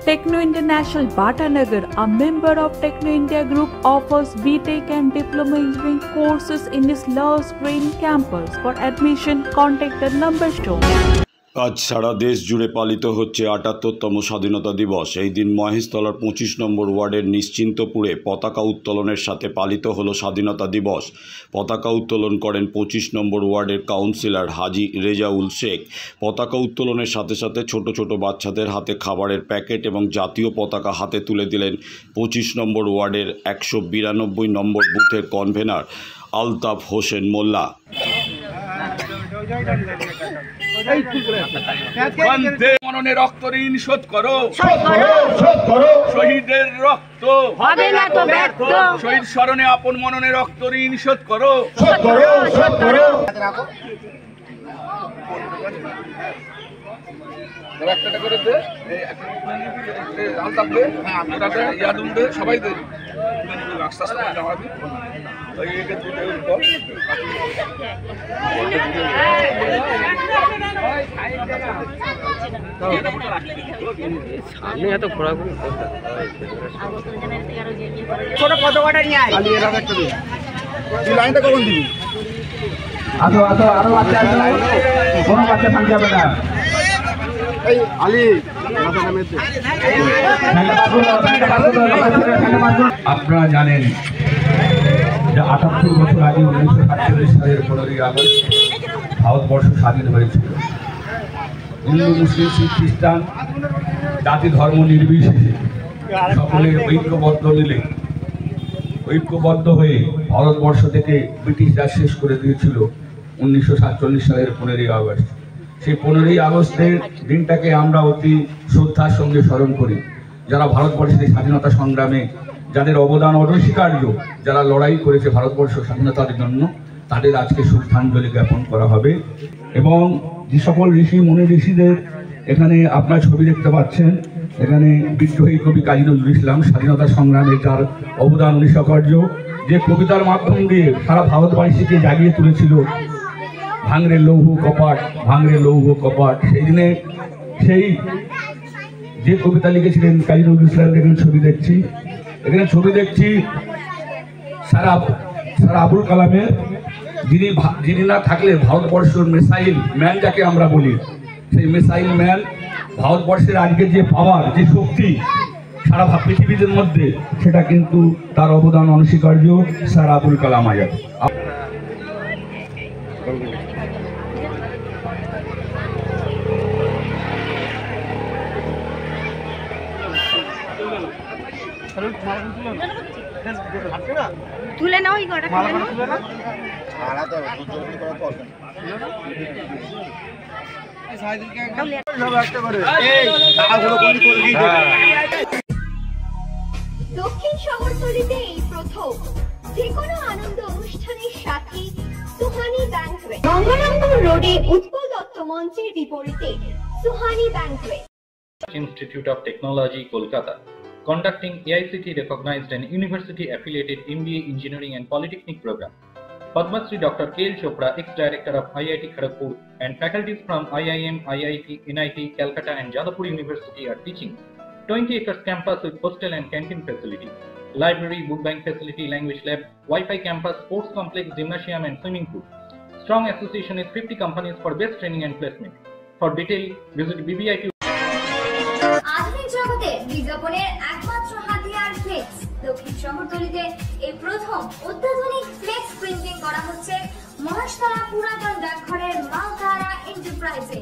Techno International Bhatanagar, a member of Techno India Group, offers BTech and Diploma Engineering courses in its Lush Green campus. For admission, contact the number shown. আজ সারা দেশ জুড়ে পালিত হচ্ছে ৭৮তম স্বাধীনতা দিবস। এই দিন মহেশতলার ২৫ নম্বর ওয়ার্ডের নিশ্চিন্তপুরে পতাকা উত্তোলনের সাথে পালিত হলো স্বাধীনতা দিবস। পতাকা উত্তোলন করেন ২৫ নম্বর ওয়ার্ডের কাউন্সিলর হাজী রেজাউল শেখ। পতাকা উত্তোলনের সাথে সাথে ছোট ছোট বাচ্চাদের হাতে খাবারের প্যাকেট এবং জাতীয় পতাকা হাতে তুলে দিলেন ২৫ নম্বর ওয়ার্ডের ১৯২ নম্বর বুথের কনভেনার আলতাফ হোসেন মোল্লা। মননে রক্ত ঋণ শোধ করো, শহীদের রক্ত হবে না তো ব্যর্থ, শহীদ স্মরণে আপন মননে রক্ত ঋণ শোধ করো। একটা করে দে, আলতাফ দে, ইয়াদুল দে, সবাই দে, আস্তে আস্তে নামাবি। সামনে এত ঘোরাঘুরি ছোট কত কটা নিয়ে আয় তুই লাইনটা কখন দিবি? আসো আসো, আরো বাচ্চা আসো, কোনো বাচ্চা থাকতে হবে না। এই আলী আপনারা জানেন যে ৭৮ বছর আগে ১৯৪৭ সালের ১৫ই আগস্ট ভারতবর্ষ স্বাধীন হয়েছিল। হিন্দু, মুসলিম, শিখ, খ্রিস্টান জাতি ধর্ম নির্বিশেষে সকলে ঐক্যবদ্ধ হয়ে ভারতবর্ষ থেকে ব্রিটিশরা শেষ করে দিয়েছিল ১৯৪৭ সালের ১৫ই আগস্ট। সেই ১৫ই আগস্টের দিনটাকে আমরা অতি শ্রদ্ধার সঙ্গে স্মরণ করি। যারা ভারতবর্ষের স্বাধীনতা সংগ্রামে যাদের অবদান অনস্বীকার্য, যারা লড়াই করেছে ভারতবর্ষ স্বাধীনতার জন্য, তাদের আজকে শ্রদ্ধাঞ্জলি জ্ঞাপন করা হবে। এবং যে সকল ঋষি মুনি ঋষিদের এখানে আপনার ছবি দেখতে পাচ্ছেন, এখানে বিদ্রোহী কবি কাজী নজরুল ইসলাম স্বাধীনতা সংগ্রামে তার অবদান অনস্বীকার্য, যে কবিতার মাধ্যম দিয়ে সারা ভারতবাসীকে জাগিয়ে তুলেছিল, ভাঙরে লৌহ কপাট, ভাঙরে লৌহ কপাট। সেই দিনে সেই যে কবিতা লিখেছিলেন কাজী নজরুল ইসলাম, এখানে ছবি দেখছি সারা আবুল কালামের, যিনি না থাকলে ভারতবর্ষের মিসাইল ম্যান যাকে আমরা বলি, সেই মিসাইল ম্যান ভারতবর্ষের আজকে যে পাওয়ার, যে শক্তি সারা পৃথিবীর মধ্যে, সেটা কিন্তু তার অবদান অনস্বীকার্য, স্যার আবুল কালাম আজাদ। তুলে নাও, এই গড়া দক্ষিণ শহরতলিতে এই প্রথম যে কোনো আনন্দ অনুষ্ঠানের সাথে সুহানি ব্যাংকুয়েট, গঙ্গারামপুর রোডে উৎপল দত্ত মঞ্চের বিপরীতে Suhani banquet. Institute of Technology, Kolkata, conducting AICT recognized and university affiliated MBA Engineering and Polytechnic program. Padma Shri Dr. K.L. Chopra, ex-director of IIT Kharagpur, and faculties from IIM, IIT, NIT, Calcutta and Jadavpur University are teaching. 20 acres campus with hostel and canteen facility, library, book bank facility, language lab, Wi-Fi campus, sports complex, gymnasium and swimming pool. Strong association with 50 companies for best training and placement. For detail, visit BBIT. আধুনিক জগতে বিজ্ঞাপনের একমাত্র হাতিয়ার flakes. দক্ষিণ শহরতলিতে এই প্রথম অত্যাধুনিক flakes printing করা হচ্ছে মহেশতলা পুরাতন ডাকঘরের মাতারা এন্টারপ্রাইজে।